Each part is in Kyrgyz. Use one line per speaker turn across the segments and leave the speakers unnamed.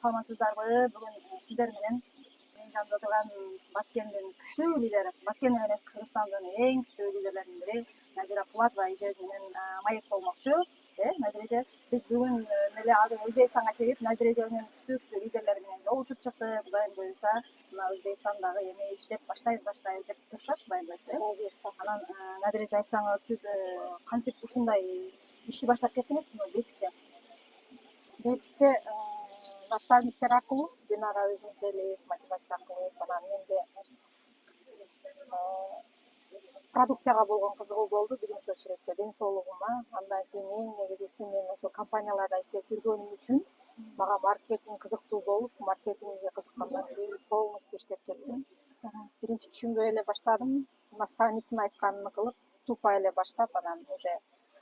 саламатсыздарбы? Бүгүн сиздер менен менин жанымда турган Баткендин күчтүү лидери, Баткендин эмес Кыргызстандын эң күчтүү лидерлеринин бири Надира Пулатова эже менен маек болмокчу. Надира эже, биз бүгүн эле азыр Өзбекстанга келип, Надира эженин күчтүү лидерлери менен жолугушуп чыктык. Кудайым буюрса, мына Өзбекстандагы эми иштеп баштайбыз деп турушат, Кудайым буюрса. Анан Надира эже, айтсаңыз, сиз кантип ушундай ишти баштап кеттиңиз бепикте?
Бепикте наставниктер аркылуу, Динара өзүнчөлүк мотивация аркылуу, анан менде продукцияга болгон кызыгуу болду биринчи очередте, ден соолугума. Андан кийин эң негизгиси, мен ошо компанияларда иштеп жүргөнүм үчүн мага маркетинг кызыктуу болуп, маркетингге кызыккандан кийин полностью иштеп кеттим. Биринчи түшүнбөй эле баштадым, наставниктин айтканын кылып, тупо эле баштап, анан уже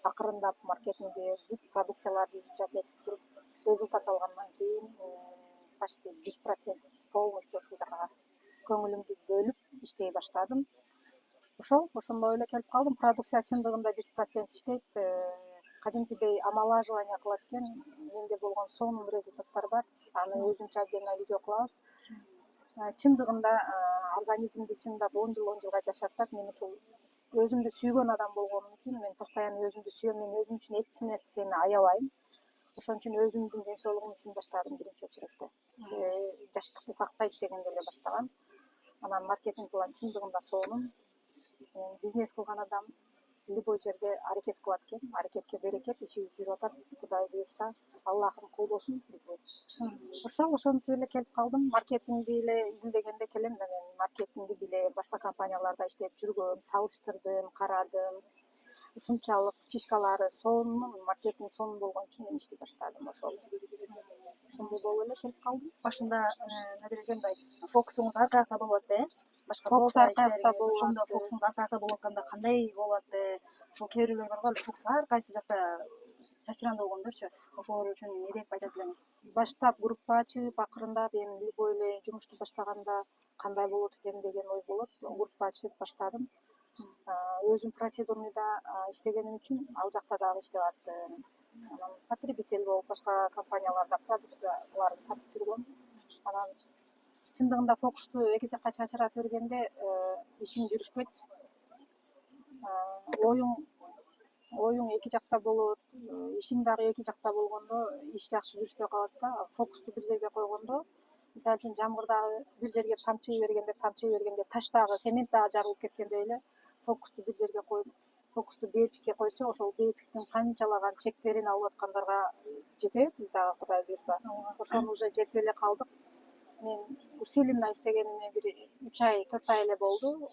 акырындап маркетингди өтүп, продукцияларды изучать этип туруп, результат алгандан кийин почти 100% полностью ушул жака көңүлүмдү бөлүп иштей баштадым. Ошондой эле келип калдым. Продукция чындыгында 100% иштейт. Кадимкидей омолаживание кылат экен. Менде болгон сонун результаттар бар. Аны өзүнчө отдельно видео кылабыз. Чындыгында организмди чындап 10 жылга жашартат. Мен ушул өзүмдү сүйгөн адам болгонум үчүн, мен постоянно өзүмдү сүйөм, мен өзүм үчүн эч нерсени аябайм. Ошон үчүн өзүмдүн ден соолугум үчүн баштадым биринчи очередте. Жаштыкты сактайт дегенде эле баштагам. Анан маркетинг план чындыгында сонун. Бизнес кылган адам любой жерде аракет кылат экен. Аракетке берекет, ишибиз жүрүп атат. Кудай буюрса, Аллахым колдосун бизди. Ошентип эле келип калдым. Маркетингди эле изилдегенде келем да, мен маркетингди деле башка компанияларда иштеп жүргөм, салыштырдым, карадым. Ушунчалык фишкалары сонун, маркетинг сонун болгон үчүн мен иштей баштадым. Ошондой болуп эле келип калдым.
Башында Надира эже мындай фокусуңуз аркаякта болуп атты,
Фокус аркаякта болуп
ошондо фокусуңуз аркаякта болуп атканда кандай болуп атты? Ошол кээ бирлер бар го, фокус ар кайсы жакта чачыраңдуу болгондорчу. Ошолор үчүн эмне деп айта элеңиз?
Баштап группа ачып, акырындап эми любой эле жумушту баштаганда кандай болот экен деген ой болот. Группа ачып баштадым. Өзүм процедурныйда иштегеним үчүн ал жакта дагы иштеп аттым. Анан потребитель болуп башка компанияларда продукцияларын сатып жүргөм. Анан чындыгында фокусту эки жакка чачыра бергенде ишиң жүрүшпөйт. Оюң эки жакта болот, ишиң дагы эки жакта болгондо иш жакшы жүрүшпөй калат да. Фокусту бир жерге койгондо, мисалы үчүн жамгырдагы бир жерге тамчый бергенде таш дагы, цемент дагы жарылып кеткендей эле фокусту бир жерге коюп, фокусту бепикке койсо, ошол бепиктин канчалаган чектерин алып аткандарга жетебиз биз дагы, Кудай буюрса. Ошону уже жетип эле калдык. Мен усиленно иштегениме бир 3 ай, 4 ай эле болду.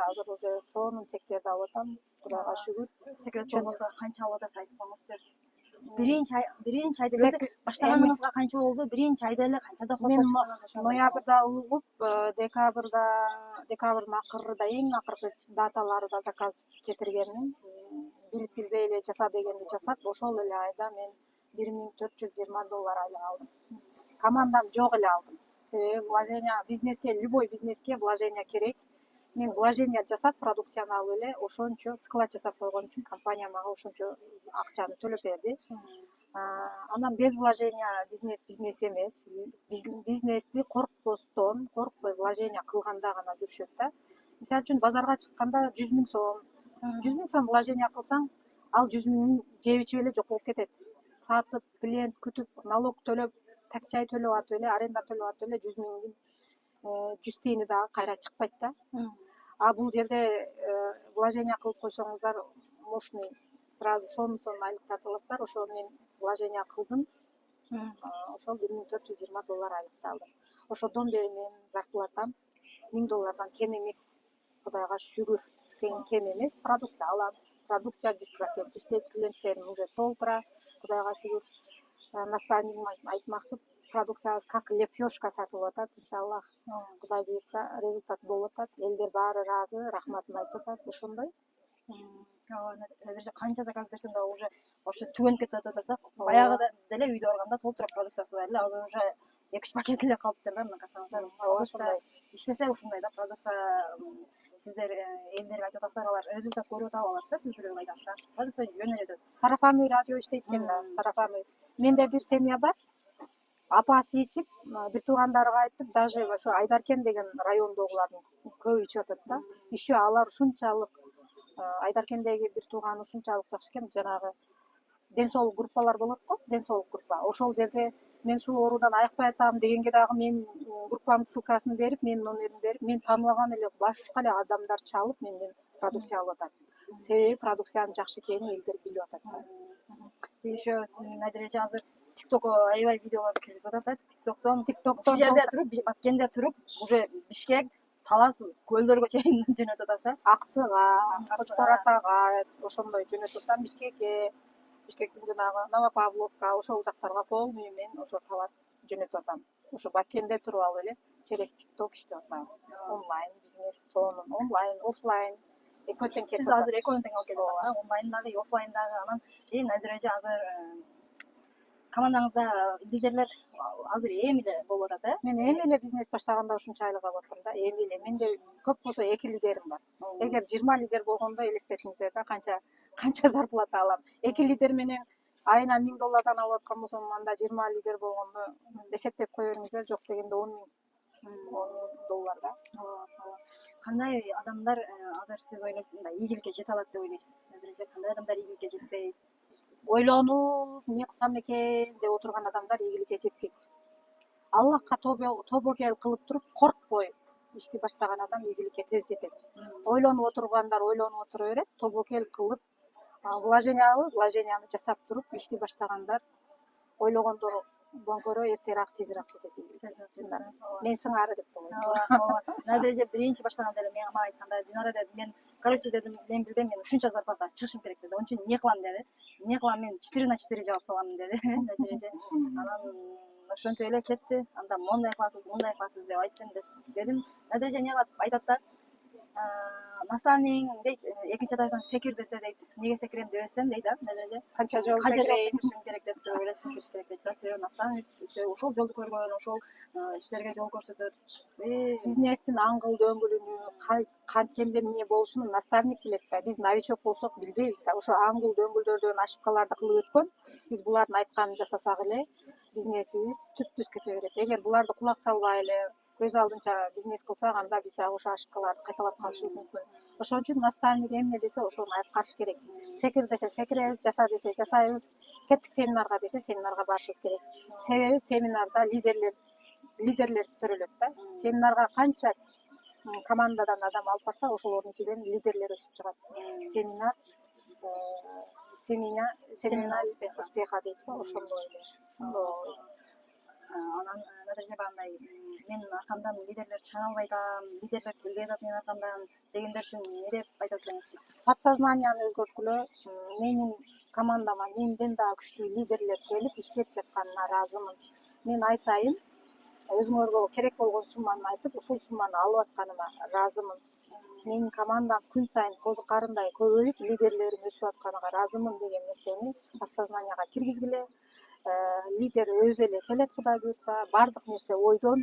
Азыр уже сонун чектерди алып атам. Кудайга шүгүр.
Секрет болбосо канча алып атасыз, айтып коңузчу. Биринчи айда өзү баштаганыңызга канча болду? Биринчи айда эле канча доход чыкканыңыз?
Ноябрда угуп, декабрдын акырында, эң акыркы даталарда заказ кетиргенмин. Билип билбей эле жаса дегенди жасап, ошол эле айда мен $1420 айлык алдым. Командам жок эле алдым. Себеби вложение бизнеске, любой бизнеске вложение керек. Мен вложение жасап, продукцияны алып эле ошончо склад жасап койгон үчүн компания мага ошончо акчаны төлөп берди. Анан без вложения бизнес эмес. Бизнести коркпой вложение кылганда гана жүрүшөт да. Мисалы үчүн базарга чыкканда 100 000 сом, 100 000 сом вложение кылсаң, ал 100 000 жеп ичип эле жок болуп кетет. Сатып, клиент күтүп, налог төлөп, такчай төлөп атып эле, аренда төлөп атып эле 100 000 100 тиыны дагы кайра чыкпайт да. Бул жерде вложение кылып койсоңуздар, мощный сразу сонун айлык тартып аласыздар. Ошол мен вложение кылдым. Ошол $1420 айлыкты алдым. Ошодон бери менин зарплатам $1000 кем эмес. Кудайга шүгүр, кем эмес. Продукция алам. Продукция 100% иштейт, клиенттерим уже толтура. Кудайга шүгүр. Наставнигим айтмакчы, продукциябыз как лепешка сатылып атат, иншаллах. Кудай буюрса, результат болуп атат. Элдер баары ыраазы, рахматын айтып атат. Ошондой.
Канча заказ берсең да уже түгөнүп кетип атасак, баягыда деле үйдө барганда толтура продукциясы бар эле, ал уже 2-3 пакет эле калыптыр да, мына карасаңыздар. Ошондой. Иштесе ушундай да, продукция сиздер элдерге айтып атасыздар, алар результат көрүп атып аласыздар, сиз бирөөгө айтат да. Продукция жөн эле өтөт.
Сарафанный радио иштейт экен да, сарафанный. Менде бир семья бар. апасы ичип бир туугандарга айтып, даже ошо Айдаркен деген райондогулардын көбү ичип атат да. Еще алар ушунчалык Айдаркендеги бир тууган ушунчалык жакшы экен, жанагы ден соолук группалар болот го, ден соолук группа. Ошол жерде мен ушул оорудан айыкпай атам дегенге дагы мен группамдын ссылкасын берип, менин номеримди берип, мен тааныбаган эле башка эле адамдар чалып менден продукция алып атат. Себеби продукциянын жакшы экенин элдер билип атат да.
Еще Надиреже азыр тиктокко аябай видеолорду киргизип атат да. Тиктоктон ушул жерде туруп, Баткенде туруп, уже Бишкек, Талас, көлдөргө чейин жөнөтүп атасың.
Аксыга, Кочкор Атага ошондой жөнөтүп атам. Бишкекке, Бишкектин жанагы Новопавловка ошол жактарга полный мен ошо товар жөнөтүп атам. Ошо Баткенде туруп алып эле через тикток иштеп атам. Онлайн бизнес, сонун онлайн, офлайн экөө тең кетип
Сиз
атат.
азыр экөөнү тең алып келип атасыз, онлайндагы, офлайндагы. Анан Надиреже азыр командаңызда лидерлер азыр эми эле болуп атат,
Мен эми эле бизнес баштаганда ушунча айлык алып атам да. Эми эле менде көп болсо 2 лидерим бар. Эгер 20 лидер болгондо элестетиңиздер да канча зарплата алам. 2 лидер менен айына $1000 алып аткан болсом, анда 20 лидер болгондо эсептеп кое бериңиздер, жок дегенде $10,000 да.
Кандай адамдар азыр сиз ойлойсуз да ийгиликке жете алат деп ойлойсуз? Надиреже кандай адамдар ийгиликке жетпейт?
Ойлонуп, эмне кылсам экен деп отурган адамдар ийгиликке жетпейт. Аллахка тобокел кылып туруп, коркпой ишти баштаган адам ийгиликке тез жетет. Ойлонуп отургандар ойлонуп отура берет, тобокел кылып, вложенияны жасап туруп ишти баштагандар ойлогондордон көрө эртерээк тезирээк жетет ийгиликке. Мен сыңары деп ойлойм.
Надиреже биринчи баштаганда эле мага айтканда, Динара деди, мен дедим, мен билбейм, мен ушунча зарплата чыгышым керек деди. Onun үчүн эмне кылам деди. Эмне кылам, мен 4/4 жаап салам деди. Надиреже анан ошентип эле кетти. Анда мондай кыласыз, мындай кыласыз деп айттым дедим. Надиреже эмне кылат, айтат да, наставник дейт, экинчи этаждан секир десе дейт, эмнеге секирем дебестен дейт да. Надиреже
Канча жол
секиришим керек деп туруп эле секириш керек дейт да. Себеби наставник ошол жолду көргөн, ошол силерге жол көрсөтөт.
Бизнестин аңгыл дөңгүлүнү, канткенде эмне болушун наставник билет да. Биз новичок болсок билбейбиз да. Ошо аңгыл дөңгүлдөрдөн ошибкаларды кылып өткөн, биз булардын айтканын жасасак эле бизнесибиз түп-түз кете берет. Эгер буларды кулак салбай эле көз алдынча бизнес кылсак, анда биз дагы ошо ошибкаларды кайталап калышыбыз мүмкүн. Ошон үчүн наставник эмне десе ошону аткарыш керек. Секир десе секиребиз, жаса десе жасайбыз, кеттик семинарга десе семинарга барышыбыз керек. Себеби семинарда лидерлер төрөлөт да. Семинарга канча командадан адам алып барсак, ошолордун ичинен лидерлер өсүп чыгат. Семинар успеха дейт го, ошондой эле.
Анан Надиреже багындай менин аркамдан лидерлер чыга албай атам, лидерлер келбей атат менин аркамдан дегендер үчүн эмне деп айтат элеңиз?
Подсознанияны өзгөрткүлө, менин командама менден дагы күчтүү лидерлер келип иштеп жатканына ыраазымын. Мен ай сайын өзүңөргө керек болгон сумманы айтып, ушул сумманы алып атканыма ыраазымын. Менин командам күн сайын козу карындай көбөйүп, лидерлерим өсүп атканына ыраазымын деген нерсени подсознанияга киргизгиле. Лидер өзү эле келет, Кудай буйрса, баардык нерсе ойду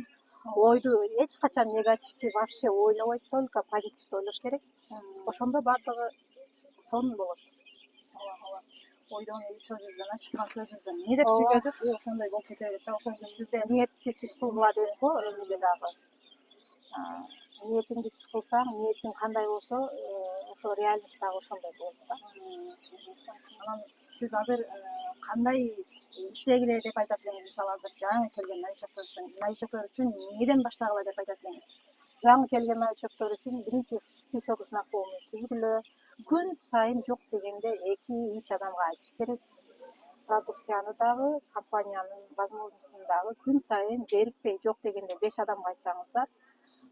эч качан негативди вообще ойлобойт, только позитивди ойлош керек. Ошондо баардыгы сонун болот.
Ойдон сөзүбүздөн, чыккан сөзүбүздөн эмне деп сүйлөдүк, ошондой болуп кете берет да. Ошон үчүн сизде
ниетти түз кылгыла дейт го, эмеде дагы. Ниетиңди түз кылсаң, ниетиң кандай болсо, ошо реальность дагы ошондой болот да.
Анан сиз азыр кандай иштегиле деп айтат элеңиз? Мисалы азыр жаңы келген новичоктор үчүн эмнеден баштагыла деп айтат элеңиз?
Жаңы келген новичоктор үчүн биринчи список знакомый түзгүлө. Күн сайын жок дегенде 2-3 адамга айтыш керек. Продукцияны дагы, компаниянын возможностун дагы күн сайын зерикпей жок дегенде 5 адамга айтсаңыздар,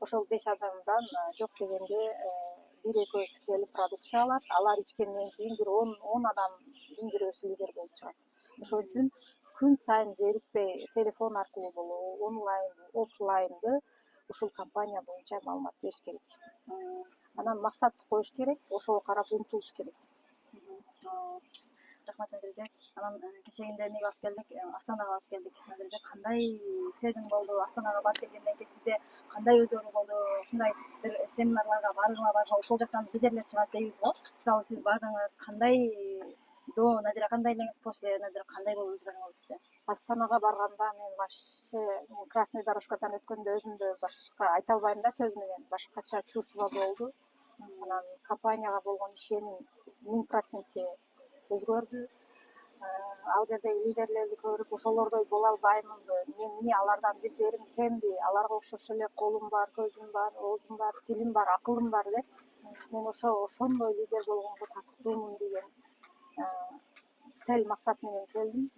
ошол 5 адамдан жок дегенде 1-2 келип продукция алат. Алар ичкенден кийин бир 10 адамдын бирөөсү лидер болуп чыгат. Ошон үчүн күн сайын зерикпей телефон аркылуу болобу, онлайн, офлайнды ушул компания боюнча маалымат бериш керек. Анан максатты коюш керек, ошого карап умтулуш керек.
Рахмат Надиреже. Анан кечегинде эмнеге алып келдик? Астанага алып келдик. Надиреже кандай сезим болду? Астанага барып келгенден кийин сизде кандай өзгөрүү болду? Ушундай бир семинарларга баргыла ошол жактан лидерлер чыгат дейбиз го. Мисалы сиз бардыңыз, кандай до Надира кандай элеңиз, после Надира кандай болуп өзгөргөн сизде?
Астанага барганда мен вообще красный дорожкадан өткөндө өзүмдү башка айта албайм да сөз менен, башкача чувство болду. Анан компанияга болгон ишеним 1000%ке өзгөрдү. Ал жердеги лидерлерди көрүп ошолордой боло албаймынбы, мен эмне алардан бир жерим кемби, аларга окшош эле колум бар, көзүм бар, оозум бар, тилим бар, акылым бар деп мен ошондой лидер болгонго татыктуумун деген цель максат менен келдим.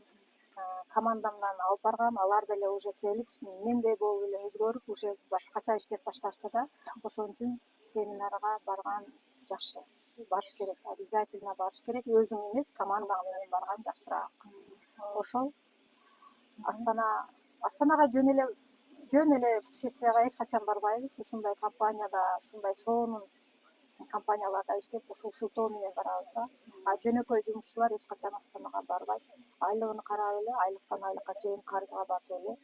Командамдан алып баргам, алар деле уже келип мендей болуп эле өзгөрүп уже башкача иштеп башташты да. Ошон үчүн семинарга барган жакшы, барыш керек, обязательно барыш керек. Өзүң эмес, командаң менен барган жакшыраак. Ошол Астанага жөн эле путешествияга эч качан барбайбыз. Ушундай компанияда, ушундай сонун компанияларда иштеп ушул шылтоо менен барабыз да. Жөнөкөй жумушчулар эч качан Астанага барбайт. Айлыгын карап эле, айлыктан айлыкка чейин карызга батып эле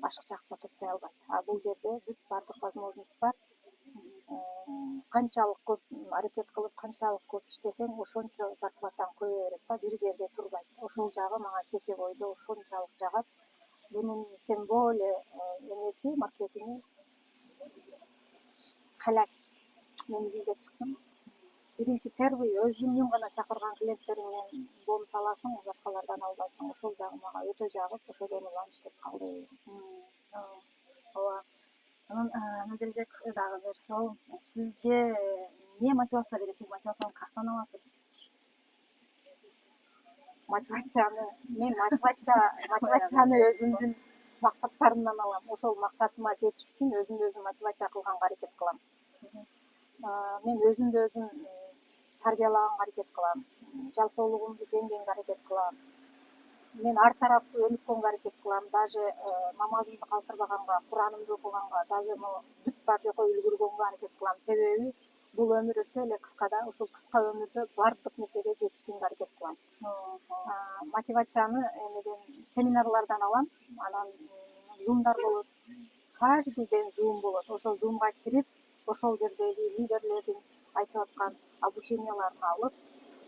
ашыкча акча топтой албайт. Бул жерде бүт баардык возможность бар. Канчалык көп аракет кылып, канчалык көп иштесең, ошончо зарплатаң көбөйө берет да, бир жерде турбайт. Ошол жагы мага сетевойдо ошончолук жагат. Бунун тем более эмеси, маркетинги халал. Мен изилдеп чыктым. Биринчи первый өзүңдүн гана чакырган клиенттериңден бонус аласың, башкалардан албайсың. Ошол жагы мага өтө жагып, ошодон улам иштеп калдым.
Ооба. Анан Надиржек дагы бир суроо. Сизге эмне мотивация берет? Сиз мотивацияны каяктан аласыз?
Мотивацияны өзүмдүн максаттарымдан алам. Ошол максатыма жетиш үчүн өзүмдү өзүм мотивация кылганга аракет кылам. Мен өзүмдү өзүм тарбиялаганга аракет кылам. Жалпоолугумду жеңгенге аракет кылам. Мен ар тараптуу өнүккөнгө аракет кылам. Даже намазымды калтырбаганга, Куранымды окуганга, даже бүт бар жокко үлгүргөнгө аракет кылам. Себеби бул өмүр өтө эле кыска да, ушул кыска өмүрдө баардык нерсеге жетишкенге аракет кылам. Мотивацияны эмеден, семинарлардан алам. Анан зумдар болот. Каждый день зум болот. Ошол зумга кирип, ошол жердеги лидерлердин айтып аткан обученияларын алып,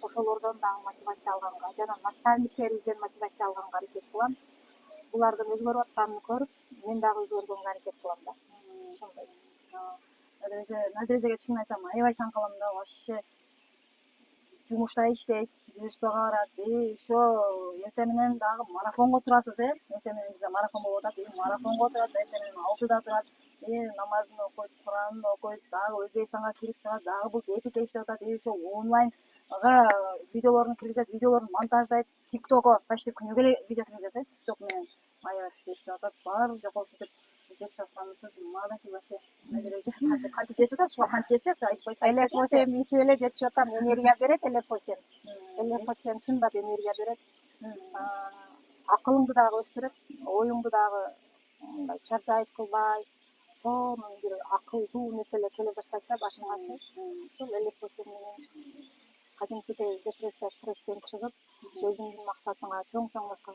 ошолордон дагы мотивация алганга жана наставниктерибизден мотивация алганга аракет кылам. Булардын өзгөрүп атканын көрүп, мен дагы өзгөргөнгө аракет кылам да. Ошондой.
Надиржеге чынын айтсам аябай таң калам да, вообще жумушта иштейт, дежурствого барат, еще эртең менен дагы марафонго турасыз, эртең менен бизде марафон болуп атат, марафонго турат, эртең менен 6-да турат, намазын окуйт, Куранын окуйт, дагы Өзбекстанга кирип чыгат, дагы бул гепике иштеп атат, ошо онлайнга видеолорун киргизет, видеолорун монтаждайт, тиктокко почти күнүгө эле видео киргизет, тикток менен аябай иштеп атат, баары жокко ушинтип жетишип аткансыз, молодец вообще. Кантип жетишип атасыз, кантип жетишесиз, айтып койсоң.
Элефосем ичип эле жетишип атам, энергия берет элефосем. Элефосем чындап энергия берет. Акылыңды дагы өстүрөт, оюңду дагы мындай чаржайып кылбай, сонун бир акылдуу нерселер келе баштайт да башыңачы. Ошол элефосем менен кадимкидей депрессия, стресстен чыгып, өзүңдүн максатыңа чоң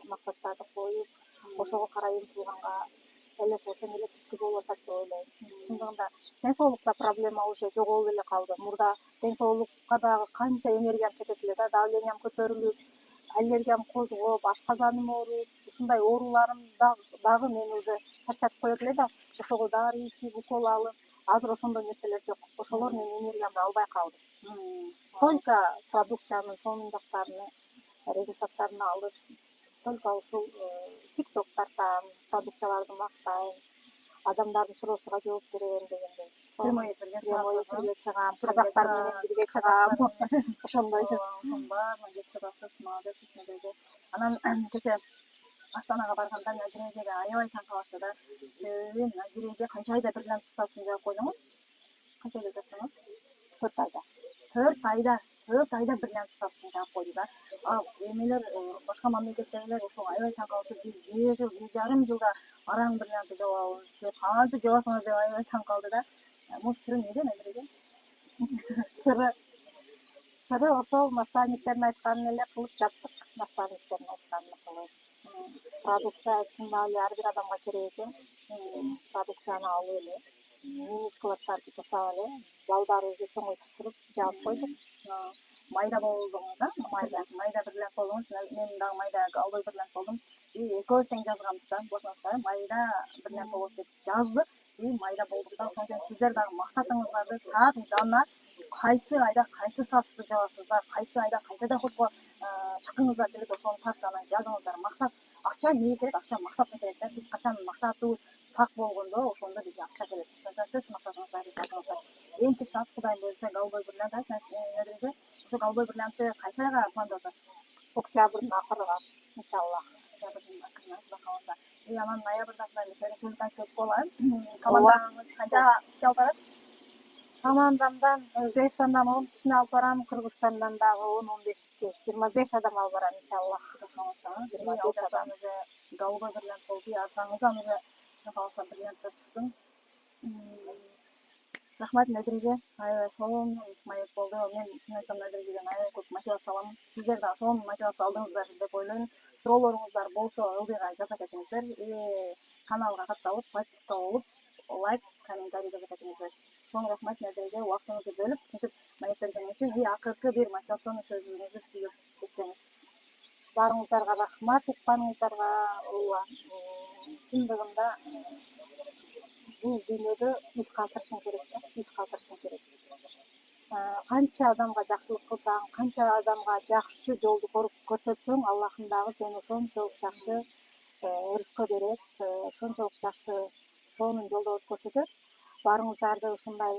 максаттарды коюп, ошого карай умтулганга элефосем эле түрткү болуп атат деп ойлойм. Чындыгында ден соолукта проблема уже жоголуп эле калды. Мурда ден соолукка дагы канча энергиям кетет эле да, давлениям көтөрүлүп, аллергиям козгоп, ашказаным ооруп, ушундай ооруларым дагы мени уже чарчатып коет эле да, ошого дары ичип, укол алып, азыр ошондой нерселер жок. Ошолор менин энергиямды албай калды. Только продукциянын сонун жактарын, результаттарын алып, только ушул тикток тартам, продукцияларды мактайм, адамдардын суроосуна жооп берем дегендей.
Прямой эфирге
чыгам, казактар менен бирге чыгам. Ошондой.
Ошонун баарын жетип атасыз, молодец. Анан кечээ Астанага барганда Надирежеге аябай таң калышты да. Себеби Надиреже канча айда бриллиант статусун жаап койдуңуз? Канча айда жаптыңыз?
4 айда.
4 айда бриллиант статусун жаап койду да. Эмелер, башка мамлекеттегилер ошого аябай таң калышып, биз 1 жыл, 1,5 жылда араң бриллиантты жабабыз, силер кантип жабасыңар деп аябай таң калды да. Бул сыры эмнеде, Надиреже?
Сыры ошол наставниктердин айтканын эле кылып жаптык. Наставниктердин айтканын кылып. Продукция чындап эле ар бир адамга керек экен. Продукцияны алып эле, мини складдарды жасап эле, балдарыбызды чоңойтуп туруп жаап койдук.
майда болдуңуз, майда бриллиант болдуңуз. Мен дагы майда голубой бриллиант болдум. И экөөбүз тең жазганбыз да, блокнотко майда бриллиант болобуз деп жаздык. И майда болдук да. Ошон үчүн сиздер дагы максатыңыздарды так гана кайсы айда кайсы ставканы жабасыздар, кайсы айда канча доходко чыккыңыздар келет, ошону так гана жазыңыздар. Максат акча эмнеге керек? Акча максатка керек да. Биз качан максатыбыз так болгондо, ошондо бизге акча келет. Ошондо сөз максатыңыздарды жазыңыздар. Эң тез ставка Кудайым буйрса голубой бриллиант медреже. Ошо голубой бриллиантты кайсы айга пландап атасыз?
Октябрдын акырыга иншаллах.
Октябрдын акырына Кудай кааласа. И анан ноябрда Кудайым республиканская школа. Командаңыз канча киши алып барасыз?
Командамдан Өзбекстандан 10 кишини алып барам, Кыргызстандан дагы 10-15, 25 адам алып барам иншаллах.
Кудай кааласа.
25 адам.
Уже голубой бриллиант болду. Артыңыздан уже Кудай кааласа бриллианттар чыксын. Рахмат медреже. Аябай сонун маек болду. Мен чын айтсам медрежеден аябай көп мотивация алам. Сиздер да сонун мотивация алдыңыздар деп ойлойм. Суроолоруңуздар болсо ылдыйга жаза кетиңиздер. Каналга катталып, подписка болуп, лайк, комментарий жаза кетиңиздер. Чоң рахмат медреже, убактыңызды бөлүп, ушинтип маек бергениңиз үчүн. И акыркы бир мотивационный сөзүңүздү сүйлөп кетсеңиз.
Баарыңыздарга рахмат, укканыңыздарга. Ооба, чындыгында бул дүйнөдө из калтырышың керек да, из калтырышың керек. Канча адамга жакшылык кылсаң, канча адамга жакшы жолду көрсөтсөң, Аллахым дагы сени ошончолук жакшы ырыскы берет, ошончолук жакшы сонун жолдо көрсөтөт. Баарыңыздарды ушундай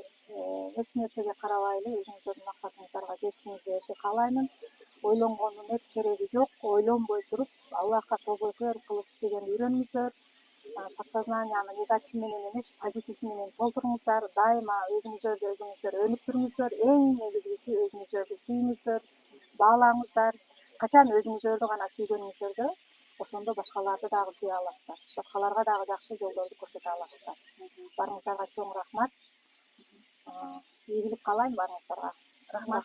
эч нерсеге карабай эле өзүңүздөрдүн максатыңыздарга жетишиңиздерди каалаймын. Ойлонгондун эч кереги жок. Ойлонбой туруп, Аллахка тобокел кылып иштегенди үйрөнүңүздөр. Подсознанияны негатив менен эмес, позитив менен толтуруңуздар. Дайыма өзүңүздөр өнүк туруңуздар. Эң негизгиси өзүңүздөрдү сүйүңүздөр, баалаңыздар. Качан өзүңүздөрдү гана сүйгөнүңүздөрдө, ошондо башкаларды дагы сүйө аласыздар. Башкаларга дагы жакшы жолдорду көрсөтө аласыздар. Баарыңыздарга чоң рахмат. Ийгилик каалайм баарыңыздарга.
Рахмат.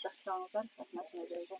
Жакшы болуңуздар. Рахмат медреже.